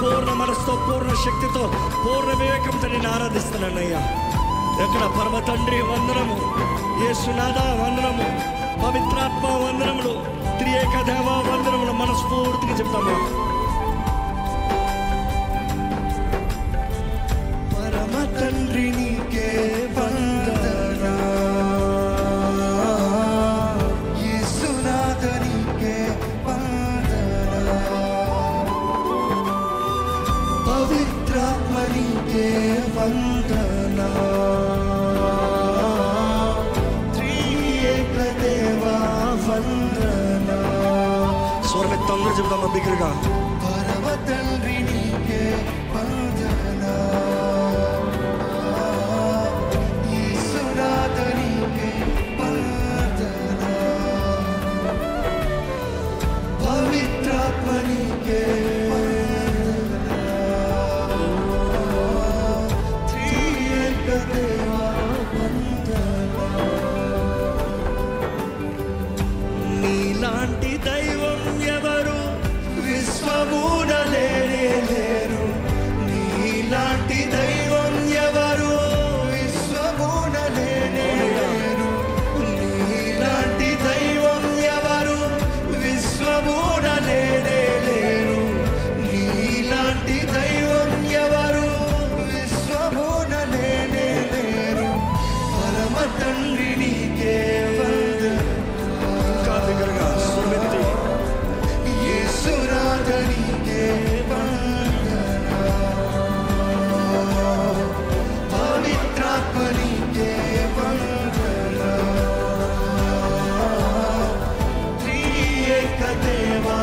పూర్ణ మనసుతో, పూర్ణ శక్తితో, పూర్ణ వివేకంతో నేను ఆరాధిస్తున్నానయ్యా. ఎక్కడ పరమ తండ్రి వందనము, యేసునాథ వందనము, పవిత్రాత్మ వందనములు, త్రియేక దేవ వందనములు మనస్ఫూర్తిగా చెప్తాము. పరమ తండ్రి నీకే వందనా, యేసునాథ నీకే వందనా, పవిత్రాత్మ నీకే వందనా, త్రియేక దేవా వందనా. స్వరమెత్తంగా చెప్తామా బిగ్గరగా. పరమ తండ్రి నీకే వందనా, యేసునాథ నీకే వందనా, పవిత్రాత్మ నీకే వందనా, త్రియేక దేవా వందనా. నీలాంటి దైవం ఎవరు విశ్వమున లేనే లేరు, నీలాంటి దైవం ఎవరు విశ్వమున లేనే లేరు, నీలాంటి దైవం ఎవరు విశ్వమున లేనే లేరు, నీలాంటి దైవం ఎవరు విశ్వమున లేనే లేరు, పరమ తండ్రి నీకే వందనా, యేసునాథ నీకే వందనా, పవిత్రాత్మ నీకే వందనా, త్రియేక దేవా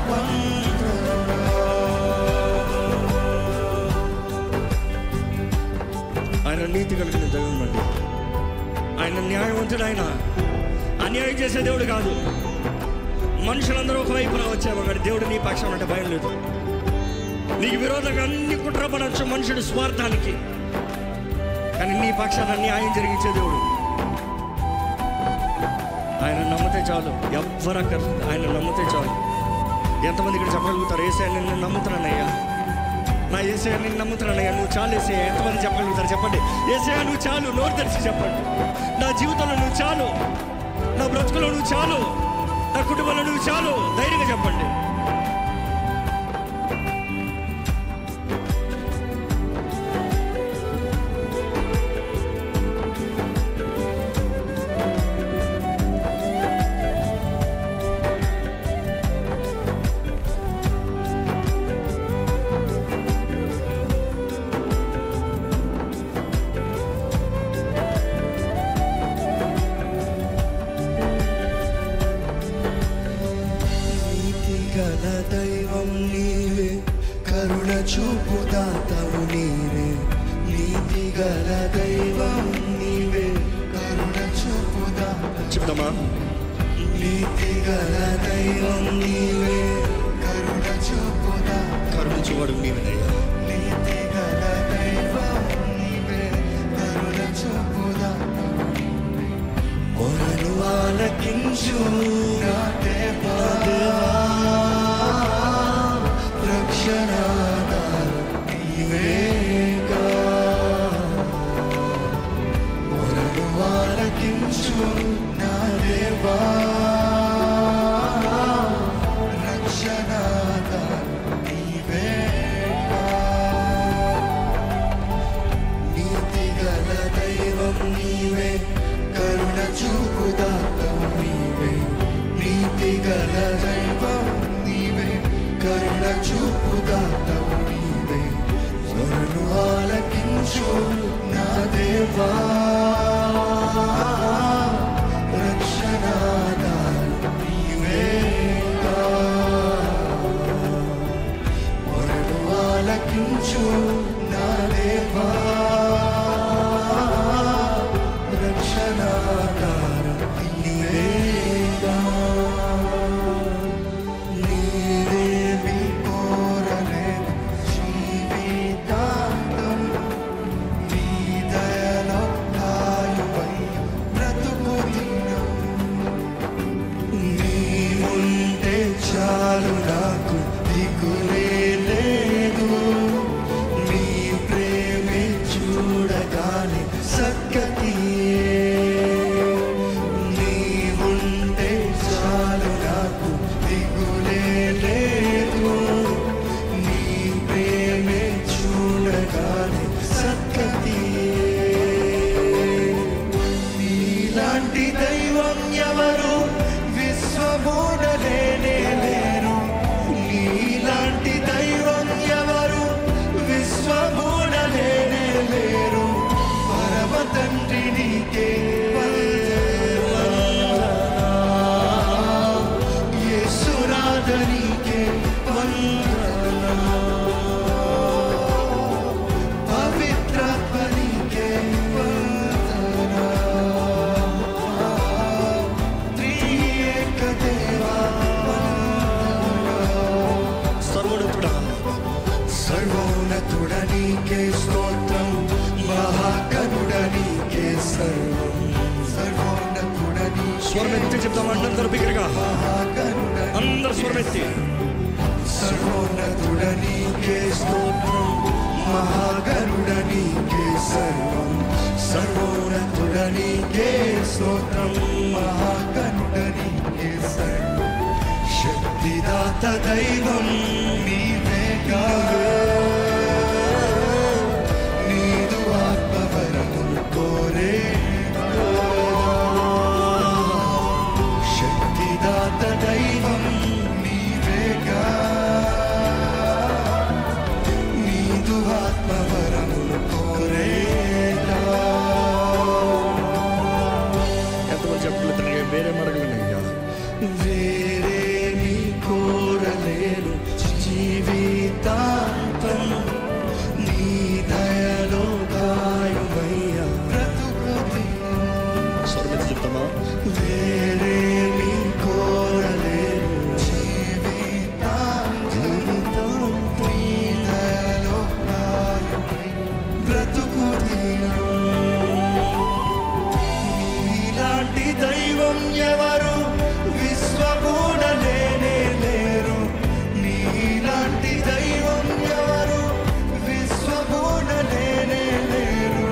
వందనా. ఆయన నీతి కలిగిన దైవం అండి. ఆయన న్యాయవంతుడు. ఆయన అన్యాయం చేసే దేవుడు కాదు. మనుషులందరూ ఒకవైపున వచ్చాము కానీ దేవుడు నీ పక్షం అంటే భయం లేదు. నీకు విరోధంగా అన్ని కుట్రపడచ్చు మనుషుడు స్వార్థానికి, కానీ నీ పక్షాన న్యాయం జరిగించే దేవుడు. ఆయన నమ్మితే చాలు, ఎవ్వరక్కర్లేదు, ఆయన నమ్మితే చాలు. ఎంతమంది ఇక్కడ చెప్పగలుగుతారు యేసయ్య నిన్ను నమ్ముతున్నానయ్యా, నా యేసయ్య నిన్ను నమ్ముతున్నానయ్యా, నువ్వు చాలు యేసయ్య? ఎంతమంది చెప్పగలుగుతారు చెప్పండి? యేసయ్య నువ్వు చాలు, నోరు తెరిచి చెప్పండి. నా జీవితంలో నువ్వు చాలు, నా బ్రతుకులో నువ్వు చాలు, నా కుటుంబంలో నువ్వు చాలు. ధైర్యంగా చెప్పండి. గల దైవం నీవే, కరుణ చూపు దాతవు నీవే, నీతి గల దైవం నీవే, కరుణ చూపు దాతవు. చెప్తామా? నీతి గల దైవం నీవే, కరుణ చూపు దాతవు. కరుణ చూడు నీవేనయ్యా. నీతి గల దైవం నీవే, కరుణ చూపు దాతవు. మొరను ఆలకించు నా దేవా, రక్షణాధారం నీవేగా. మొరను ఆలకించు నా దేవా, రక్షణాధారం నీవేగా. నీతి గల దైవం నీవే, కరుణ చూపు దాతవు నీవే, నీతి గల దైవం నీవే, కరుణ చూపు దాతవు నీవే. మొరను ఆలకించు నా దేవా, రక్షణాధారం నీవేగా. మొరను ఆలకించు నా దేవా, రక్షణాధారం నీవేగా. నీవేమి కోరలేదు జీవితాంతం, నీ దయలో కాయువై బ్రతుకు దినం. నీవుంటే చాలు నాకు దిగులే లేదు, సర్వోన్నతుడ నీకే స్తోత్రం, మహాగణుడ నీకే సర్వం. సర్వోన్నతుడ నీ స్వరమెత్తి చెప్తాం అందరూ బిగ్గరగా, అందరు స్వరమెత్తి. సర్వోన్నతుడ నీకే స్తోత్రం, మహాగణుడ నీకే సర్వం. సర్వోన్నతుడ నీకే స్తోత్రం, మహాగణుడ నీకే సర్వం. శక్తిదాత దైవం నీవేగా, నీదు ఆత్మవరమును కోరే. శక్తిదాత దైవం నీవేగా, నీదు ఆత్మవరమును కోరేగా. ఎంతమంది చెప్పలేదు వేరే మరగలనయ్యా, వేరేమి కోరలేను జీవితాంతం, నీ దయలో గాయమయ్యా బ్రతుకుని. స్వర్గతి చెప్తామా, వేరేమి కోరలేను జీవితాంతం, నీ దయలో గాయమయ్యా బ్రతుకుని. నీలాంటి దైవం ఎవరు విశ్వమూడలేనే లేరు, నీలాంటి దైవం ఎవరు విశ్వమూడలేనే లేరు.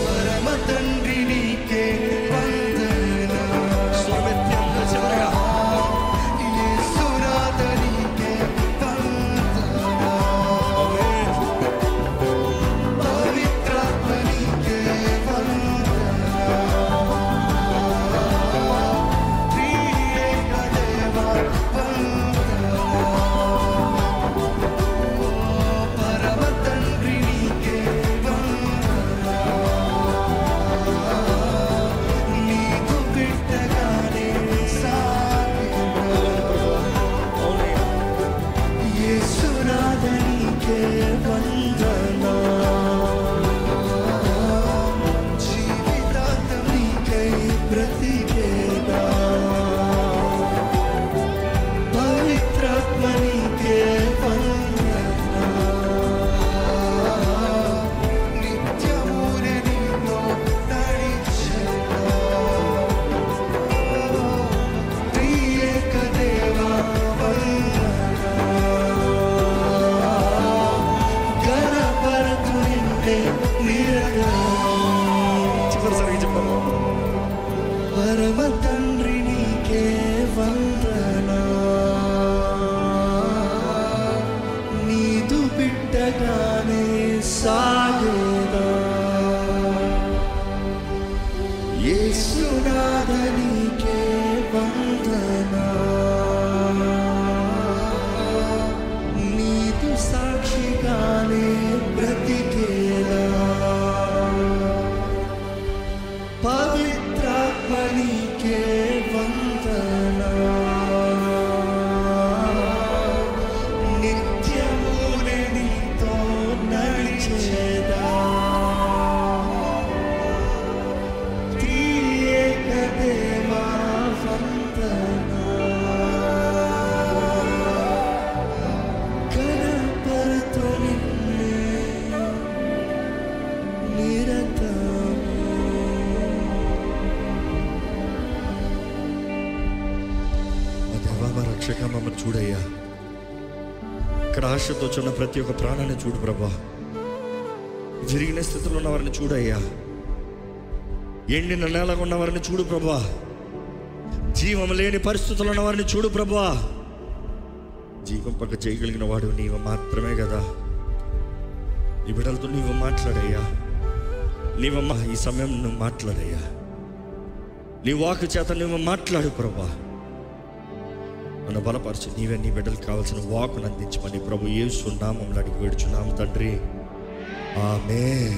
పరమ తండ్రి నీకే వందనాలు. యేసునాథ నీకే వందనాలు. పవిత్రాత్మ నీకే వందనాలు. పరమ తండ్రి నీకే వందనాలు. నీకు బిడ్డగానే యేసునాథ నీకే వందనాలు. జీవితాంతం నీకై బ్రతికేగా, పవిత్రాత్మ నీకే వందనాలు. నిత్యము నీతో నడిచేగా, త్రియేక దేవా వందనాలు. గణపరతు నిన్నే నిరతం. చివరిసారి చెప్పాము, పరమ తండ్రి నీకే వందనాలు. నీదు బిడ్డగానే సాగేదా, యేసునాథ నీకే వందనాలు. నీదు సాక్షిగానే బ్రతికేదా, పవిత్రాత్మ నీకే వందనాలు. నిత్యము నీతో నడిచేదా, త్రియేక దేవా వందనాలు. గణపరతు నిన్నే నిరతము. మా రక్షక మమ్మల్ని చూడయ్యా, ఇక్కడ ఆశతో చూన్న ప్రతి ఒక్క ప్రాణాన్ని చూడు ప్రభా. జరిగిన స్థితిలో ఉన్న వారిని చూడయ్యా, ఎండిన నేలగా ఉన్న వారిని చూడు ప్రభా. జీవం లేని పరిస్థితుల్లో ఉన్న వారిని చూడు ప్రభా. జీవం పక్క చేయగలిగిన వాడు నీవు మాత్రమే కదా. ఈ బిడ్డలతో నీవు మాట్లాడయ్యా, నీవమ్మా ఈ సమయం నువ్వు మాట్లాడయ్యా. నీ వాకు చేత నువ్వు మాట్లాడు ప్రభా. నన్ను బలపరచు, నీవే నీ బిడ్డలకు కావాల్సిన వాకును అందించమని ప్రభు యేసు నామములో అడిగి వేడుచున్నాము తండ్రి, ఆమేన్.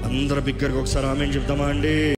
అందరూ బిగ్గరగా ఒకసారి ఆమేన్ చెప్తామా అండి.